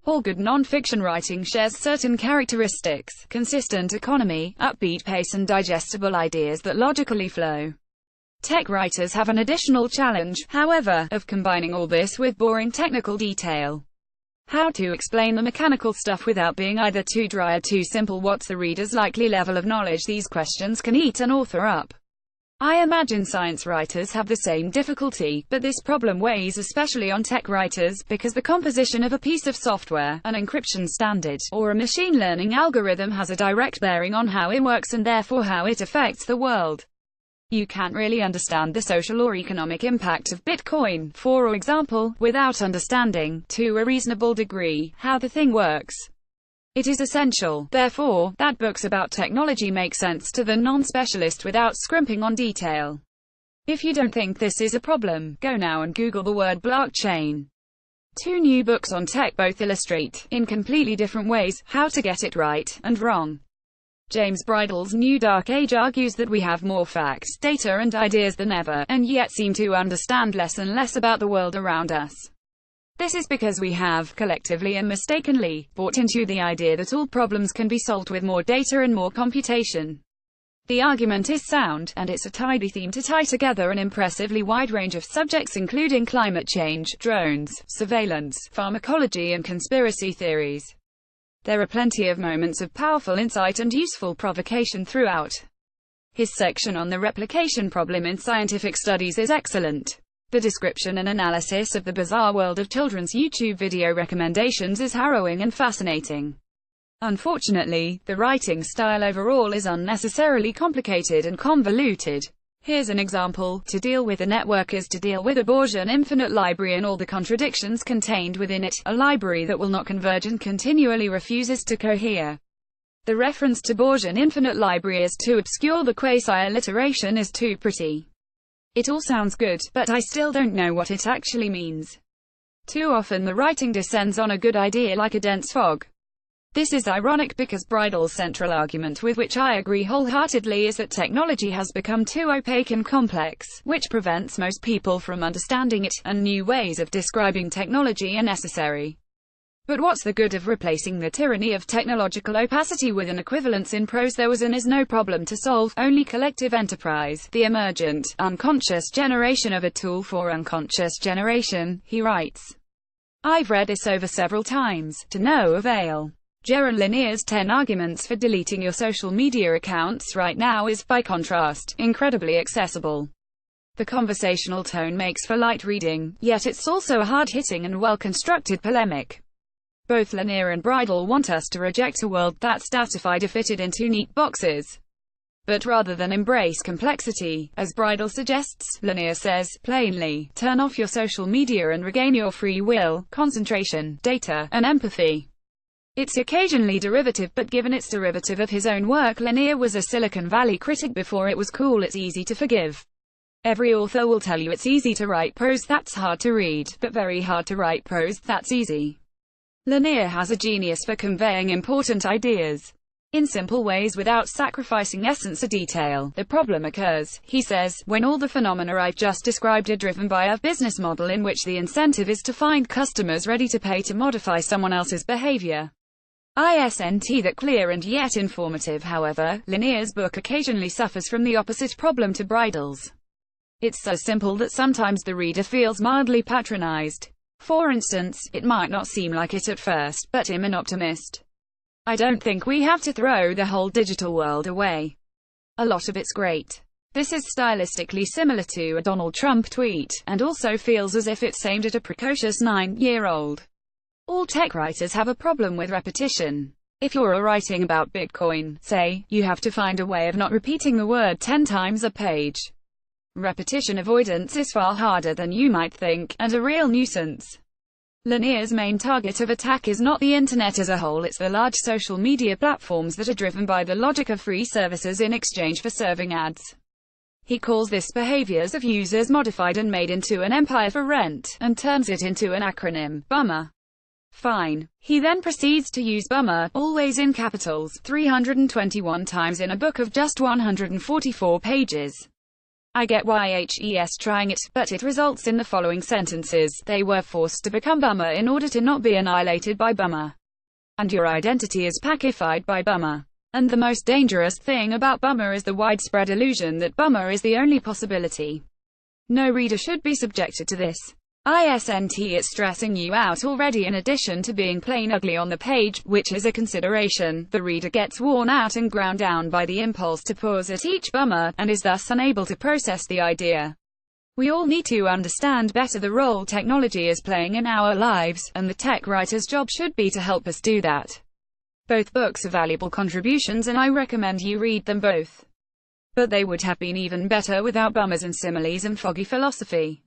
All good non-fiction writing shares certain characteristics: consistent economy, upbeat pace and digestible ideas that logically flow. Tech writers have an additional challenge, however, of combining all this with boring technical detail. How to explain the mechanical stuff without being either too dry or too simple? What's the reader's likely level of knowledge? These questions can eat an author up. I imagine science writers have the same difficulty, but this problem weighs especially on tech writers, because the composition of a piece of software, an encryption standard, or a machine learning algorithm has a direct bearing on how it works and therefore how it affects the world. You can't really understand the social or economic impact of Bitcoin, for example, without understanding, to a reasonable degree, how the thing works. It is essential, therefore, that books about technology make sense to the non-specialist without scrimping on detail. If you don't think this is a problem, go now and Google the word blockchain. 2 new books on tech both illustrate, in completely different ways, how to get it right and wrong. James Bridle's New Dark Age argues that we have more facts, data and ideas than ever, and yet seem to understand less and less about the world around us. This is because we have, collectively and mistakenly, bought into the idea that all problems can be solved with more data and more computation. The argument is sound, and it's a tidy theme to tie together an impressively wide range of subjects including climate change, drones, surveillance, pharmacology and conspiracy theories. There are plenty of moments of powerful insight and useful provocation throughout. His section on the replication problem in scientific studies is excellent. The description and analysis of the bizarre world of children's YouTube video recommendations is harrowing and fascinating. Unfortunately, the writing style overall is unnecessarily complicated and convoluted. Here's an example: to deal with a network is to deal with a Borsian infinite library and all the contradictions contained within it, a library that will not converge and continually refuses to cohere. The reference to Borsian infinite library is too obscure, the quasi-alliteration is too pretty. It all sounds good, but I still don't know what it actually means. Too often the writing descends on a good idea like a dense fog. This is ironic because Bridle's central argument, with which I agree wholeheartedly, is that technology has become too opaque and complex, which prevents most people from understanding it, and new ways of describing technology are necessary. But what's the good of replacing the tyranny of technological opacity with an equivalence in prose? There was and is no problem to solve, only collective enterprise, the emergent, unconscious generation of a tool for unconscious generation, he writes. I've read this over several times, to no avail. Jaron Lanier's 10 arguments for deleting your social media accounts right now is, by contrast, incredibly accessible. The conversational tone makes for light reading, yet it's also a hard-hitting and well-constructed polemic. Both Lanier and Bridle want us to reject a world that's stratified or fitted into neat boxes. But rather than embrace complexity, as Bridle suggests, Lanier says, plainly, turn off your social media and regain your free will, concentration, data, and empathy. It's occasionally derivative, but given it's derivative of his own work, Lanier was a Silicon Valley critic before it was cool. It's easy to forgive. Every author will tell you it's easy to write prose that's hard to read, but very hard to write prose that's easy. Lanier has a genius for conveying important ideas in simple ways without sacrificing essence or detail. The problem occurs, he says, when all the phenomena I've just described are driven by a business model in which the incentive is to find customers ready to pay to modify someone else's behavior. Isn't that clear and yet informative? However, Lanier's book occasionally suffers from the opposite problem to Bridle's. It's so simple that sometimes the reader feels mildly patronized. For instance, it might not seem like it at first, but I'm an optimist. I don't think we have to throw the whole digital world away. A lot of it's great. This is stylistically similar to a Donald Trump tweet, and also feels as if it's aimed at a precocious 9-year-old. All tech writers have a problem with repetition. If you're writing about Bitcoin, say, you have to find a way of not repeating the word 10 times a page. Repetition avoidance is far harder than you might think, and a real nuisance. Lanier's main target of attack is not the internet as a whole, it's the large social media platforms that are driven by the logic of free services in exchange for serving ads. He calls this behaviors of users modified and made into an empire for rent, and turns it into an acronym, BUMMER. Fine. He then proceeds to use BUMMER, always in capitals, 321 times in a book of just 144 pages. I get YHES trying it, but it results in the following sentences. They were forced to become bummer in order to not be annihilated by bummer. And your identity is packified by bummer. And the most dangerous thing about bummer is the widespread illusion that bummer is the only possibility. No reader should be subjected to this. It's stressing you out already. In addition to being plain ugly on the page, which is a consideration, the reader gets worn out and ground down by the impulse to pause at each bummer, and is thus unable to process the idea. We all need to understand better the role technology is playing in our lives, and the tech writer's job should be to help us do that. Both books are valuable contributions and I recommend you read them both. But they would have been even better without bummers and similes and foggy philosophy.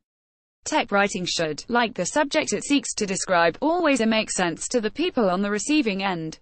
Tech writing should, like the subject it seeks to describe, always make sense to the people on the receiving end.